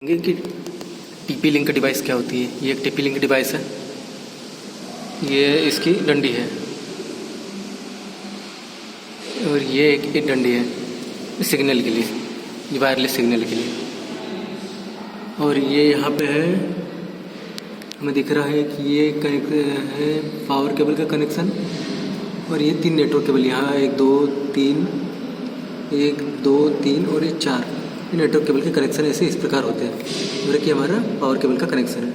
कि TP link device क्या होती है। ये एक टीपी लिंक डिवाइस है, ये इसकी डंडी है और ये एक डंडी है सिग्नल के लिए, वायरलेस सिग्नल के लिए। और ये यहाँ पे है, हमें दिख रहा है कि ये कनेक्ट है पावर केबल का कनेक्शन। और ये 3 नेटवर्क केबल, यहाँ 1 2 3, 1 2 3 और ये 4 नेटवर्क केबल के कनेक्शन ऐसे इस प्रकार होते हैं। और कि हमारा पावर केबल का कनेक्शन है।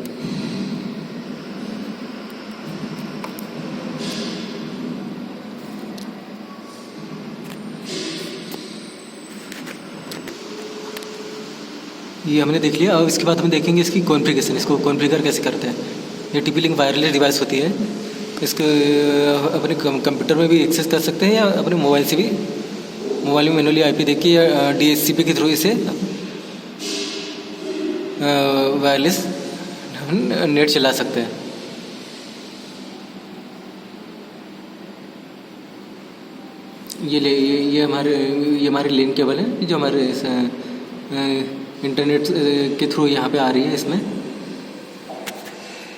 ये हमने देख लिया। अब इसके बाद हम देखेंगे इसकी कॉन्फ़िगरेशन, इसको कॉन्फ़िगर कैसे करते हैं। ये टीपी लिंक वायरलेस डिवाइस होती है, इसको अपने कंप्यूटर में भी एक्सेस कर सकते हैं या अपने मोबाइल से भी, मोबाइल में मैनुअली आईपी देख के या डीएचसीपी के थ्रू इसे वायरलेस नेट चला सकते हैं। ये हमारे लेन केबल है जो हमारे इंटरनेट के थ्रू यहाँ पे आ रही है इसमें।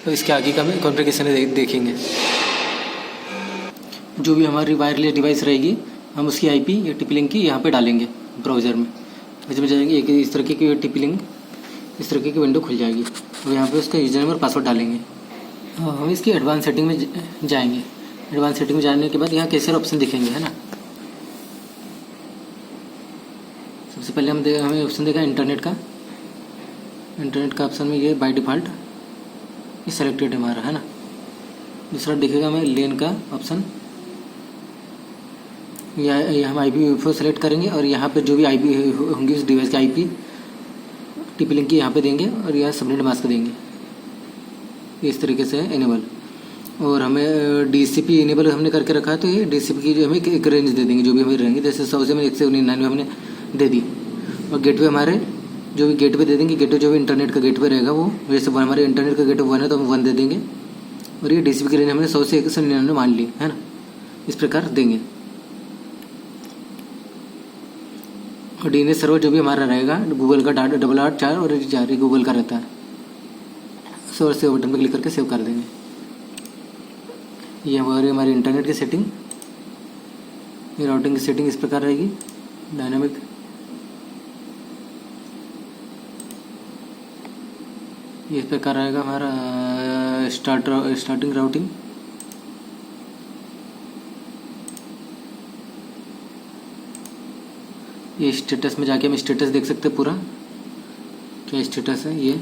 तो इसके आगे का हम कॉन्फ़िगरेशन देखेंगे। जो भी हमारी वायरलेस डिवाइस रहेगी हम उसकी आईपी या टीपी लिंक की यहाँ पे डालेंगे ब्राउज़र में। इसमें जाएंगे, एक इस तरीके की टीपी लिंक इस तरीके की विंडो खुल जाएगी और यहाँ पे उसका यूजर नेम और पासवर्ड डालेंगे। हम इसकी एडवांस सेटिंग में जाएंगे। एडवांस सेटिंग में जाने के बाद यहाँ कई सारे ऑप्शन दिखेंगे, है ना। सबसे पहले हमें ऑप्शन देखा इंटरनेट का ऑप्शन में ये बाय डिफ़ॉल्ट ये सेलेक्टेड है हमारा, है ना। दूसरा दिखेगा हमें लेन का ऑप्शन, या हम IP सेलेक्ट करेंगे और यहाँ पे जो भी IP होंगी उस डिवाइस की IP टीपी लिंक की यहाँ पे देंगे और यहाँ सबनेट मास्क देंगे। इस तरीके से इनेबल। और हमें DCP इनेबल हमने करके रखा है, तो ये DCP की जो हमें एक रेंज दे देंगे, जो भी हमें रहेंगे। जैसे 100 से 199 हमने दे दी। और गेटवे हमारे जो भी गेटवे दे देंगे, गेटवे जो भी इंटरनेट का गेटवे रहेगा वो, जैसे हमारे इंटरनेट का गेटवे 1 है तो हम 1 दे देंगे। और ये DCP की रेंज हमने 100 से 199 मान ली, है ना। इस प्रकार देंगे। और DNS सर्वर जो भी हमारा रहेगा गूगल का 888 और 4 गूगल का रहता है। सर्वर सेव बटन पर क्लिक करके सेव कर देंगे। ये हमारी इंटरनेट की सेटिंग, ये राउटिंग की सेटिंग इस प्रकार रहेगी डायनामिक। ये इस प्रकार रहेगा हमारा स्टार्टिंग राउटिंग। ये स्टेटस में जाके हम स्टेटस देख सकते हैं पूरा क्या स्टेटस है। ये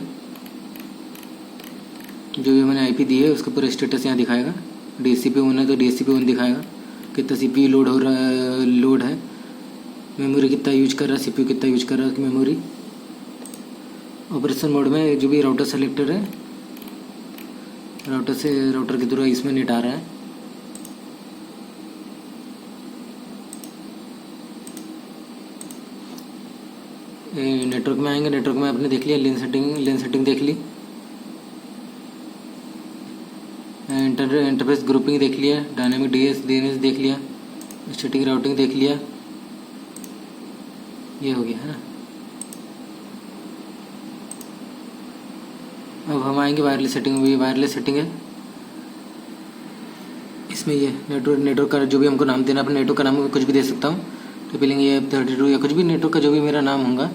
जो भी मैंने IP दी है उसका पूरा स्टेटस यहाँ दिखाएगा। DCP 1 है तो DCP 1 दिखाएगा, कितना CPU लोड है, मेमोरी कितना यूज कर रहा है, CPU कितना यूज कर रहा है मेमोरी। ऑपरेशन मोड में जो भी राउटर सेलेक्टर है, राउटर के थ्रू इसमें नेट आ रहा है। नेटवर्क में आएंगे, नेटवर्क में आपने देख लिया लेन सेटिंग देख ली, इंटरफेस ग्रुपिंग देख लिया, डायनामिक DNS देख लिया, स्टैटिक राउटिंग देख लिया। ये हो गया, है ना। अब हम आएंगे वायरलेस सेटिंग में। वायरलेस सेटिंग है, इसमें ये नेटवर्क का जो भी हमको नाम देना, अपने नेटवर्क का नाम कुछ भी दे सकता हूँ। टीपी लिंक ये 32 या कुछ भी नेटवर्क का जो भी मेरा नाम होगा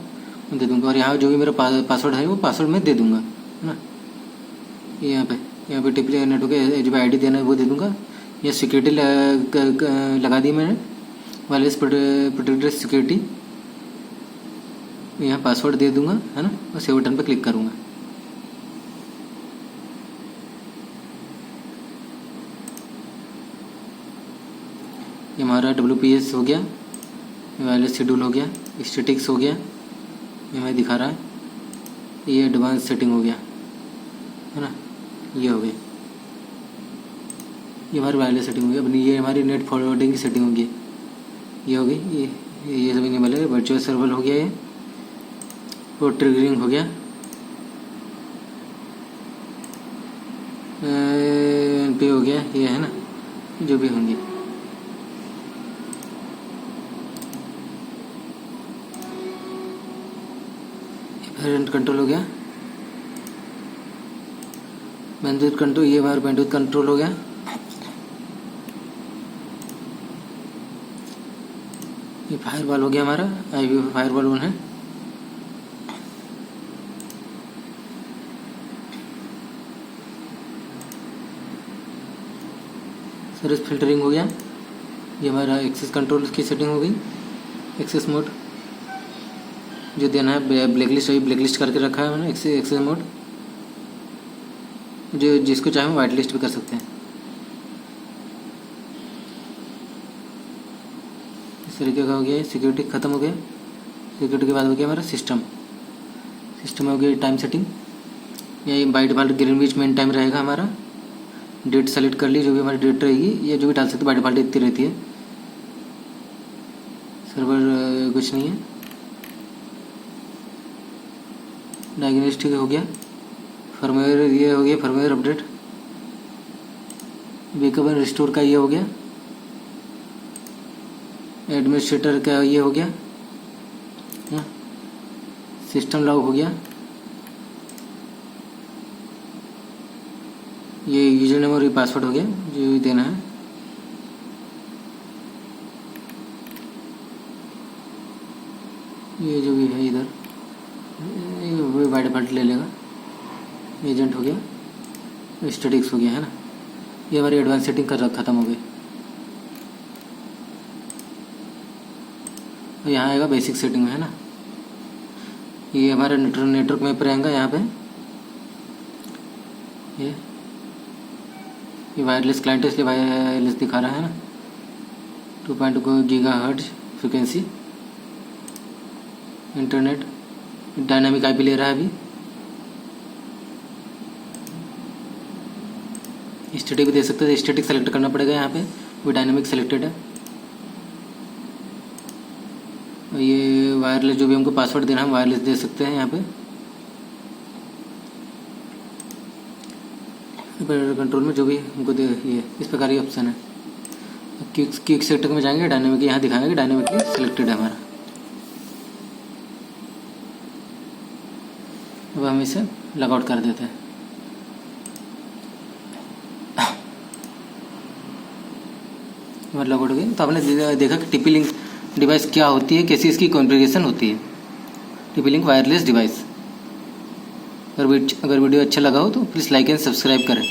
मैं दे दूँगा। और यहाँ जो भी मेरा पासवर्ड है वो पासवर्ड मैं दे दूँगा, है ना। यहाँ पे टीपी नेटवर्क जो भी ID देना है वो दे दूँगा। ये सिक्योरिटी लगा दी मैंने, वायरलेस प्रोटेक्टेड सिक्योरिटी। यहाँ पासवर्ड दे दूँगा, है ना। और सेव बटन पर क्लिक करूँगा। ये हमारा WPS हो गया, वायरलेस शेड्यूल हो गया, स्टैटिक्स हो गया, ये हमें दिखा रहा है। ये एडवांस सेटिंग हो गया, है ना। ये हो गई, ये हमारी वायरलेस सेटिंग हो गई। अपनी ये हमारी नेट फॉरवर्डिंग की सेटिंग होगी, ये हो गई। ये सब इनेबल है। वर्चुअल सर्वर हो गया ये, और ट्रिगरिंग हो गया, NP हो गया, ये है ना, जो भी होंगे। वेरिएंट कंट्रोल हो गया, बैंडविड्थ कंट्रोल, ये हमारा बैंडविड्थ कंट्रोल हो गया। ये फायरवॉल हो गया हमारा, आईपी फायरवॉल ऑन है। सर्विस फिल्टरिंग हो गया। ये हमारा एक्सेस कंट्रोल की सेटिंग हो गई। एक्सेस मोड जो देना है ब्लैकलिस्ट, अभी ब्लैकलिस्ट करके रखा है मैंने। एक्सेस मोड जो जिसको चाहे वाइट लिस्ट भी कर सकते हैं। इस तरीके का हो गया। सिक्योरिटी ख़त्म हो गया। सिक्योरिटी के बाद हो गया हमारा सिस्टम हो गया टाइम सेटिंग। ये by default Greenwich main time रहेगा हमारा। डेट सेलेक्ट कर ली, जो भी हमारी डेट रहेगी, ये जो भी डाल सकते बाय डिफ़ॉल्ट इतनी रहती है। सर्वर कुछ नहीं है। डायग्नोस्टिक हो गया। फर्मवेयर ये हो गया, firmware update. Backup and restore का ये हो गया। एडमिनिस्ट्रेटर का ये हो गया। सिस्टम लॉग हो गया। ये यूजर नेम और ये पासवर्ड हो गया जो भी देना है। ये जो भी है इधर वो बाय डिफ़ॉल्ट ले लेगा। एजेंट हो गया। स्टैटिक्स हो गया है ना। ये हमारी एडवांस सेटिंग कर ख़त्म हो गई। और यहाँ आएगा बेसिक सेटिंग में, है ना। ये हमारा नेटवर्क में पर आएगा यहाँ पे। ये वायरलेस क्लाइंट है इसलिए वायरलेस दिखा रहा है ना। 2.2 gigahertz frequency. Internet dynamic IP ले रहा है अभी। स्टैटिक भी दे सकते हैं। स्टैटिक सेलेक्ट करना पड़ेगा यहाँ पे, वो डायनामिक सेलेक्टेड है। और ये वायरलेस जो भी हमको पासवर्ड देना है वायरलेस दे सकते हैं यहाँ पे। कंट्रोल में जो भी हमको दे, ये इस प्रकार ये ऑप्शन है। क्विक सेटिंग में जाएंगे, डायनामिक यहाँ दिखाएंगे कि डायनामिकली सिलेक्टेड है हमारा। अब हम इसे लॉगआउट कर देते हैं। लॉगआउट हो गया। तो आपने देखा कि टीपी लिंक डिवाइस क्या होती है, कैसी इसकी कॉन्फ़िगरेशन होती है। TP link wireless device. अगर वीडियो अच्छा लगा हो तो प्लीज़ लाइक एंड सब्सक्राइब करें।